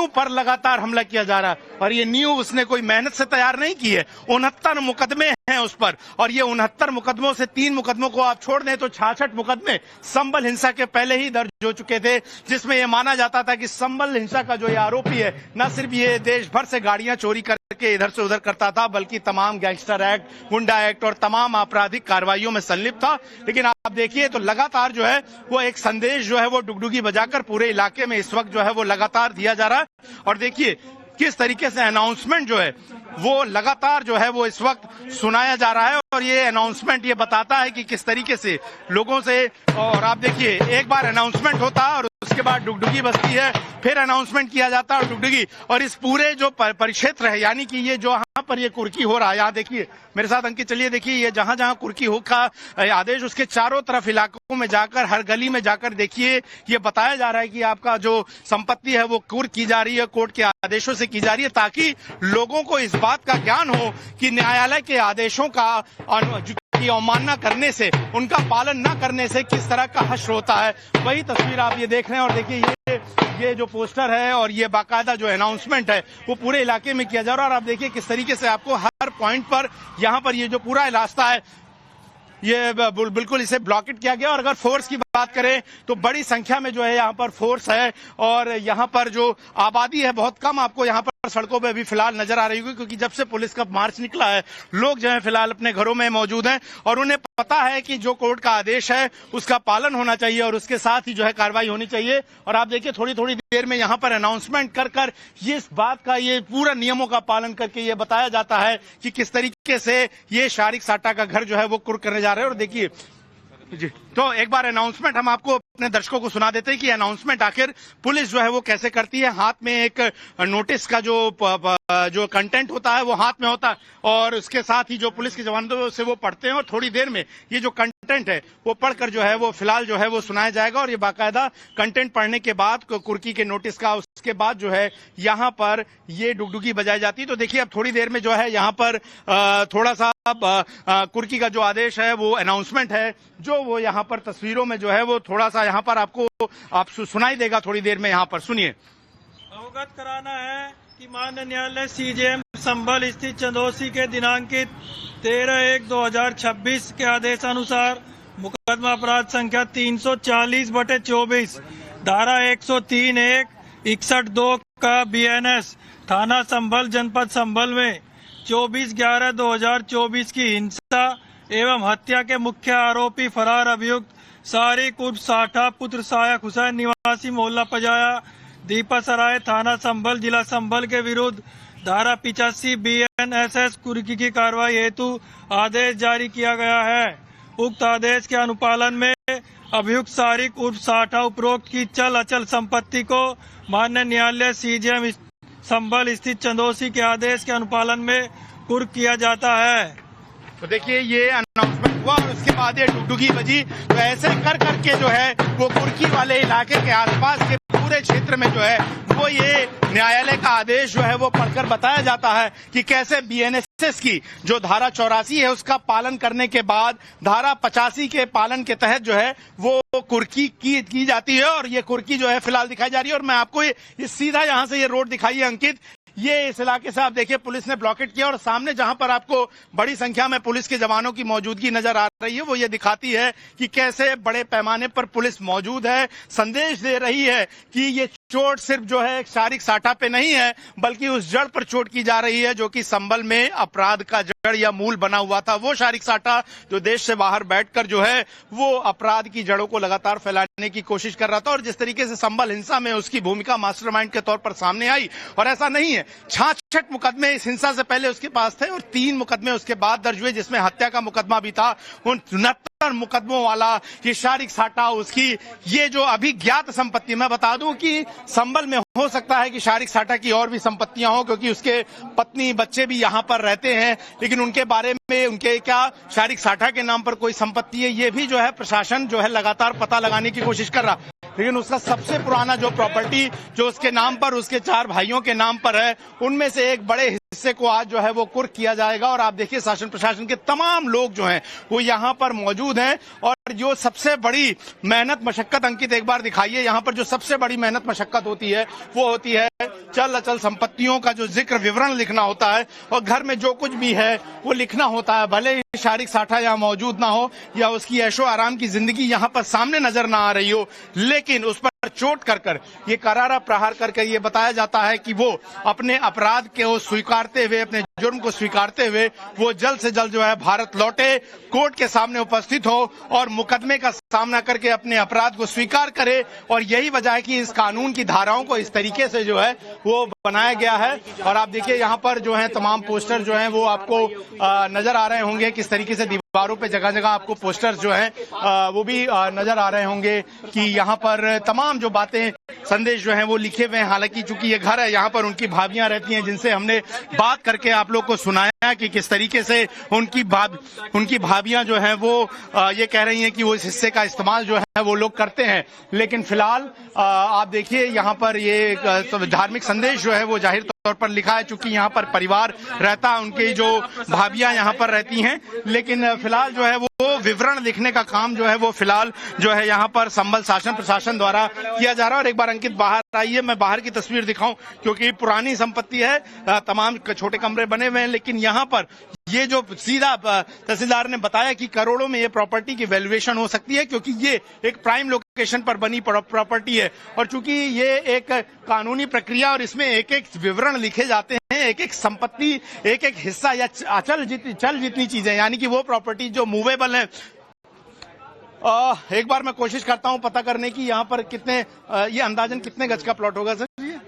नींव पर लगातार हमला किया जा रहा है और ये नींव उसने कोई मेहनत से तैयार नहीं की है। 69 मुकदमे हैं उस पर और ये 69 मुकदमों से 3 मुकदमों को आप छोड़ दें तो 66 मुकदमे संभल हिंसा के पहले ही दर्ज हो चुके थे, जिसमें यह माना जाता था कि संभल हिंसा का जो ये आरोपी है न सिर्फ ये देश भर से गाड़ियां चोरी करके इधर से उधर करता था, बल्कि तमाम गैंगस्टर एक्ट, गुंडा एक्ट और तमाम आपराधिक कार्रवाइयों में संलिप्त था। लेकिन आप देखिए तो लगातार जो है वो एक संदेश जो है वो डुगडुगी बजाकर पूरे इलाके में इस वक्त जो है वो लगातार दिया जा रहा है और देखिए किस तरीके से अनाउंसमेंट जो है वो लगातार जो है वो इस वक्त सुनाया जा रहा है और ये अनाउंसमेंट ये बताता है कि किस तरीके से लोगों से, और आप देखिए एक बार अनाउंसमेंट होता है और उसके बाद डुगडुगी बजती है, फिर अनाउंसमेंट किया जाता है और डुगडुगी, और इस पूरे जो परिक्षेत्र है यानी कि ये जो यहाँ पर ये कुर्की हो रहा है, यहाँ देखिए मेरे साथ अंकित चलिए, देखिए ये जहां जहां कुर्की हो का आदेश उसके चारों तरफ इलाकों में जाकर हर गली में जाकर देखिए ये बताया जा रहा है कि आपका जो संपत्ति है वो कुर्क की जा रही है, कोर्ट के आदेशों से की जा रही है, ताकि लोगों को इस बात का ज्ञान हो कि न्यायालय के आदेशों का की अवमानना करने से, उनका पालन न करने से किस तरह का हश्र होता है। वही तस्वीर आप ये देख रहे हैं और देखिए ये जो पोस्टर है और ये बाकायदा जो अनाउंसमेंट है वो पूरे इलाके में किया जा रहा है और आप देखिए किस तरीके से आपको हर पॉइंट पर यहाँ पर ये जो पूरा रास्ता है ये बिल्कुल इसे ब्लॉकेट किया गया। और अगर फोर्स की बात करें तो बड़ी संख्या में जो है यहाँ पर फोर्स है और यहाँ पर जो आबादी है बहुत कम आपको यहाँ पर सड़कों पे अभी फिलहाल नजर आ रही होगी, क्योंकि जब से पुलिस का मार्च निकला है लोग जो है फिलहाल अपने घरों में मौजूद हैं और उन्हें पता है कि जो कोर्ट का आदेश है उसका पालन होना चाहिए और उसके साथ ही जो है कार्रवाई होनी चाहिए। और आप देखिए थोड़ी थोड़ी देर में यहाँ पर अनाउंसमेंट कर ये इस बात का ये पूरा नियमों का पालन करके ये बताया जाता है कि किस तरीके से ये शारिक साटा का घर जो है वो कुर्क करने जा रहे हैं। और देखिए जी, तो एक बार अनाउंसमेंट हम आपको अपने दर्शकों को सुना देते हैं कि अनाउंसमेंट आखिर पुलिस जो है वो कैसे करती है। हाथ में एक नोटिस का जो कंटेंट होता है वो हाथ में होता है और उसके साथ ही जो पुलिस के जवान से वो पढ़ते हैं और थोड़ी देर में ये जो कंटेंट है वो पढ़कर जो है वो फिलहाल जो है वो सुनाया जाएगा और ये बाकायदा कंटेंट पढ़ने के बाद कुर्की के नोटिस का उसके बाद जो है यहाँ पर ये डुगडुगी बजाई जाती है। तो देखिए अब थोड़ी देर में जो है यहाँ पर थोड़ा सा कुर्की का जो आदेश है वो अनाउंसमेंट है जो वो यहाँ पर तस्वीरों में जो है वो थोड़ा सा यहाँ पर आप सुनाई देगा थोड़ी देर में। यहाँ पर सुनिए। अवगत कराना है कि माननीय न्यायालय सीजेएम संभल स्थित चंदौसी के दिनांकित 13/1/2026 के आदेशानुसार मुकदमा अपराध संख्या 340/24 धारा 103(1) 61(2) का बीएनएस थाना संभल जनपद संभल में 24/11/2024 की हिंसा एवं हत्या के मुख्य आरोपी फरार अभियुक्त सारिक उर्फ साठा पुत्र सायक हुसैन निवासी मोहल्ला पजाया दीपा सराय थाना संभल जिला संभल के विरुद्ध धारा 85 बीएनएसएस कुर्की की कार्रवाई हेतु आदेश जारी किया गया है। उक्त आदेश के अनुपालन में अभियुक्त सारिक उर्फ साठा उपरोक्त की चल अचल संपत्ति को माननीय न्यायालय सीजेएम संभल स्थित चंदौसी के आदेश के अनुपालन में कुर्क किया जाता है। तो देखिए ये अनाउंसमेंट हुआ और उसके बाद ये डुगडुगी बजी, तो ऐसे कर करके जो है वो कुर्की वाले इलाके के आसपास के पूरे क्षेत्र में जो है वो ये न्यायालय का आदेश जो है वो पढ़कर बताया जाता है कि कैसे बीएनएसएस की जो धारा 84 है उसका पालन करने के बाद धारा 85 के पालन के तहत जो है वो कुर्की की जाती है। और ये कुर्की जो है फिलहाल दिखाई जा रही है और मैं आपको ये सीधा यहाँ से ये रोड दिखाई है अंकित, ये इस इलाके से आप देखिए पुलिस ने ब्लॉकेट किया और सामने जहां पर आपको बड़ी संख्या में पुलिस के जवानों की मौजूदगी नजर आ रही है वो ये दिखाती है कि कैसे बड़े पैमाने पर पुलिस मौजूद है, संदेश दे रही है कि ये चोट सिर्फ जो है शारिक साटा पे नहीं है बल्कि उस जड़ पर चोट की जा रही है जो कि संभल में अपराध का जड़ या मूल बना हुआ था। वो शारिक साटा जो देश से बाहर बैठकर जो है वो अपराध की जड़ों को लगातार फैलाने की कोशिश कर रहा था और जिस तरीके से संभल हिंसा में उसकी भूमिका मास्टरमाइंड के तौर पर सामने आई। और ऐसा नहीं है, 66 मुकदमे इस हिंसा से पहले उसके पास थे और 3 मुकदमे उसके बाद दर्ज हुए जिसमें हत्या का मुकदमा भी था। उन 69 मुकदमों वाला ये शारिक साटा उसकी ये जो अभी ज्ञात संपत्ति, मैं बता दूं कि संभल में हो सकता है कि शारिक साटा की और भी संपत्तियां हो क्योंकि उसके पत्नी बच्चे भी यहाँ पर रहते हैं, लेकिन उनके बारे में उनके क्या शारिक साटा के नाम पर कोई संपत्ति है ये भी जो है प्रशासन जो है लगातार पता लगाने की कोशिश कर रहा। लेकिन उसका सबसे पुराना जो प्रॉपर्टी जो उसके नाम पर, उसके 4 भाइयों के नाम पर है, उनमें से एक बड़े हिस्से को आज जो है वो कुर्क किया जाएगा। और आप देखिए शासन प्रशासन के तमाम लोग जो हैं वो यहाँ पर मौजूद हैं। और जो सबसे बड़ी मेहनत मशक्कत, अंकित एक बार दिखाइए, यहाँ पर जो सबसे बड़ी मेहनत मशक्कत होती है वो होती है चल अचल संपत्तियों का जो जिक्र, विवरण लिखना होता है और घर में जो कुछ भी है वो लिखना होता है। भले ही शारिक साठा यहाँ मौजूद ना हो या उसकी ऐशो आराम की जिंदगी यहाँ पर सामने नजर ना आ रही हो, लेकिन उस पर चोट कर ये करारा प्रहार करके ये बताया जाता है कि वो अपने अपराध को स्वीकारते हुए, अपने जुर्म को स्वीकारते हुए वो जल्द से जल्द जो है भारत लौटे, कोर्ट के सामने उपस्थित हो और मुकदमे का सामना करके अपने अपराध को स्वीकार करे। और यही वजह है कि इस कानून की धाराओं को इस तरीके से जो है वो बनाया गया है। और आप देखिए यहाँ पर जो है तमाम पोस्टर जो हैं वो आपको नजर आ रहे होंगे, किस तरीके से दीवारों पे जगह जगह आपको पोस्टर्स जो हैं वो भी नजर आ रहे होंगे कि यहाँ पर तमाम जो बातें, संदेश जो हैं वो लिखे हुए हैं। हालांकि चूंकि ये घर है, यहाँ पर उनकी भाभियां रहती हैं जिनसे हमने बात करके आप लोग को सुनाया कि किस तरीके से उनकी भाभियां जो हैं वो ये कह रही हैं कि वो इस हिस्से का इस्तेमाल जो है वो लोग करते हैं। लेकिन फिलहाल आप देखिए यहाँ पर ये धार्मिक संदेश जो है वो जाहिर तौर पर लिखा है, चूंकि यहाँ पर परिवार रहता है, उनकी जो भाभियां यहाँ पर रहती हैं। लेकिन फिलहाल जो है वो विवरण लिखने का काम जो है वो फिलहाल जो है यहाँ पर संभल शासन प्रशासन द्वारा किया जा रहा है। और एक बार अंकित बाहर आइए, मैं बाहर की तस्वीर दिखाऊं, क्योंकि पुरानी संपत्ति है, तमाम छोटे कमरे बने हुए हैं। लेकिन यहाँ पर ये जो सीधा तहसीलदार ने बताया कि करोड़ों में ये प्रॉपर्टी की वैल्यूएशन हो सकती है, क्योंकि ये एक प्राइम लोकेशन पर बनी प्रॉपर्टी है। और चूंकि ये एक कानूनी प्रक्रिया और इसमें एक एक विवरण लिखे जाते हैं, एक एक संपत्ति, एक एक हिस्सा या चल जितनी चीजें, यानी कि वो प्रॉपर्टी जो मूवेबल है। एक बार मैं कोशिश करता हूं पता करने की यहाँ पर कितने, ये अंदाजन कितने गज का प्लॉट होगा सर? ये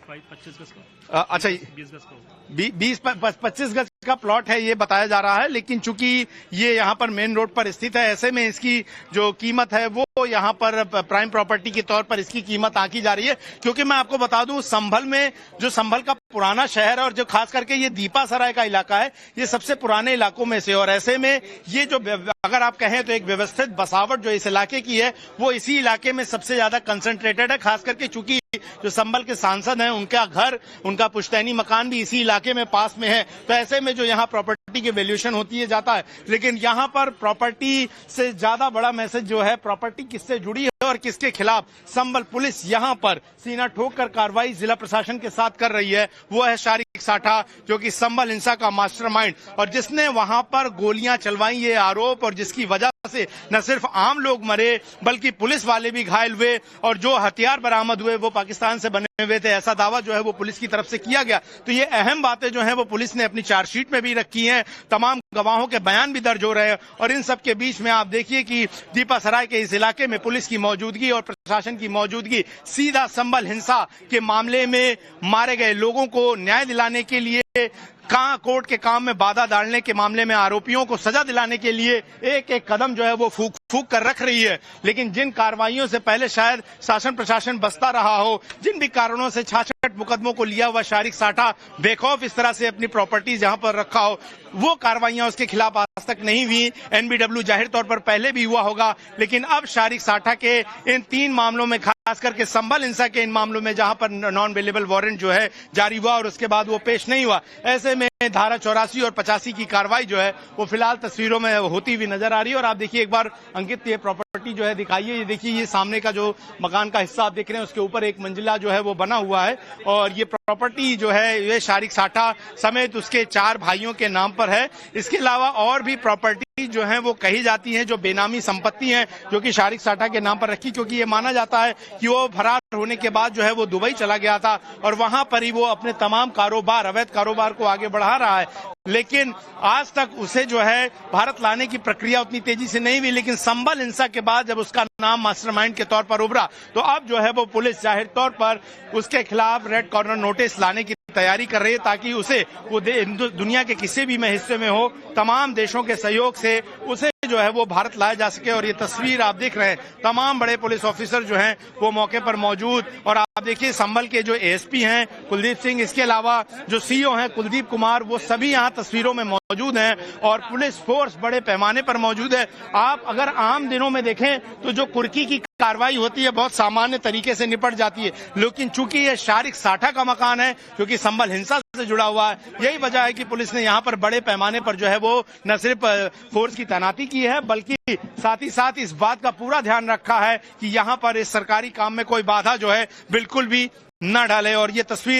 25 गज का। अच्छा, 20 गज का 20-25 गज का प्लॉट है ये बताया जा रहा है। लेकिन चूंकि ये यहाँ पर मेन रोड पर स्थित है, ऐसे में इसकी जो कीमत है वो यहाँ पर प्राइम प्रॉपर्टी के तौर पर इसकी कीमत आंकी जा रही है। क्योंकि मैं आपको बता दूं, संभल में जो संभल का पुराना शहर है और जो खास करके ये दीपा सराय का इलाका है, ये सबसे पुराने इलाकों में से। और ऐसे में ये जो अगर आप कहें तो एक व्यवस्थित बसावट जो इस इलाके की है वो इसी इलाके में सबसे ज्यादा कंसंट्रेटेड है। खास करके चूंकि जो संभल के सांसद हैं उनका घर, उनका पुश्तैनी मकान भी इसी इलाके में पास में है, तो ऐसे में जो यहाँ प्रॉपर्टी की वैल्यूएशन होती है जाता है। लेकिन यहाँ पर प्रॉपर्टी से ज्यादा बड़ा मैसेज जो है, प्रॉपर्टी किससे जुड़ी है और किसके खिलाफ संभल पुलिस यहाँ पर सीना ठोक कर कार्रवाई जिला प्रशासन के साथ कर रही है, वो है शारिक साठा, जो कि संभल हिंसा का मास्टरमाइंड और जिसने वहां पर गोलियां चलवाई, ये आरोप, और जिसकी वजह से न सिर्फ आम लोग मरे बल्कि पुलिस वाले भी घायल हुए और जो हथियार बरामद हुए वो पाकिस्तान से बने हुए थे, ऐसा दावा जो है वो पुलिस की तरफ से किया गया। तो ये अहम बातें जो है वो पुलिस ने अपनी चार्जशीट में भी रखी हैं, तमाम गवाहों के बयान भी दर्ज हो रहे हैं। और इन सब के बीच में आप देखिए कि दीपा सराय के इस इलाके में पुलिस की मौजूदगी और प्रशासन की मौजूदगी सीधा संभल हिंसा के मामले में मारे गए लोगों को न्याय दिलाने के लिए, कोर्ट के काम में बाधा डालने के मामले में आरोपियों को सजा दिलाने के लिए एक एक कदम जो है वो फूक कर रख रही है। लेकिन जिन कार्रवाइयों से पहले शायद शासन प्रशासन बसता रहा हो, जिन भी कारणों से 66 मुकदमों को लिया हुआ शारिक साठा बेखौफ इस तरह से अपनी प्रॉपर्टीज यहां पर रखा हो, वो कार्रवाइयां उसके खिलाफ आज तक नहीं हुई। एनबीडब्ल्यू जाहिर तौर पर पहले भी हुआ होगा, लेकिन अब शारिक साठा के इन 3 मामलों में, खास करके संभल हिंसा के इन मामलों में जहां पर नॉन अवेलेबल वारंट जो है जारी हुआ और उसके बाद वो पेश नहीं हुआ, ऐसे में धारा 84 और 85 की कार्रवाई जो है वो फिलहाल तस्वीरों में होती हुई नजर आ रही है। और आप देखिए एक बार अंकित, ये प्रॉपर्टी जो है दिखाइए, ये देखिए, ये सामने का जो मकान का हिस्सा आप देख रहे हैं उसके ऊपर एक मंजिला जो है वो बना हुआ है और ये प्रॉपर्टी जो है ये शारिक साठा समेत उसके 4 भाइयों के नाम पर है। इसके अलावा और भी प्रॉपर्टी जो है वो कही जाती है जो बेनामी संपत्ति है, जो कि शारिक साठा के नाम पर रखी, क्योंकि ये माना जाता है कि वो फरार होने के बाद जो है वो दुबई चला गया था और वहां पर ही वो अपने तमाम कारोबार, अवैध कारोबार को आगे बढ़ा रहा है। लेकिन आज तक उसे जो है भारत लाने की प्रक्रिया उतनी तेजी से नहीं हुई। लेकिन संभल हिंसा के बाद जब उसका नाम मास्टरमाइंड के तौर पर उभरा, तो अब जो है वो पुलिस जाहिर तौर पर उसके खिलाफ रेड कॉर्नर नोटिस लाने की तैयारी कर रही है, ताकि उसे वो दुनिया के किसी भी हिस्से में हो, तमाम देशों के सहयोग से उसे जो है वो भारत लाया जा सके। और ये तस्वीर आप देख रहे हैं, तमाम बड़े पुलिस ऑफिसर जो हैं वो मौके पर मौजूद। और आप देखिए संभल के जो एएसपी हैं कुलदीप सिंह, इसके अलावा जो सीईओ हैं कुलदीप कुमार, वो सभी यहाँ तस्वीरों में मौजूद हैं और पुलिस फोर्स बड़े पैमाने पर मौजूद है। आप अगर आम दिनों में देखें तो जो कुर्की की कार्रवाई होती है बहुत सामान्य तरीके से निपट जाती है, लेकिन चूंकि ये शारिक साठा का मकान है जो कि संभल हिंसा से जुड़ा हुआ है, यही वजह है कि पुलिस ने यहाँ पर बड़े पैमाने पर जो है वो न सिर्फ फोर्स की तैनाती की है, बल्कि साथ ही साथ इस बात का पूरा ध्यान रखा है कि यहाँ पर इस सरकारी काम में कोई बाधा जो है बिल्कुल भी न डाले। और ये तस्वीर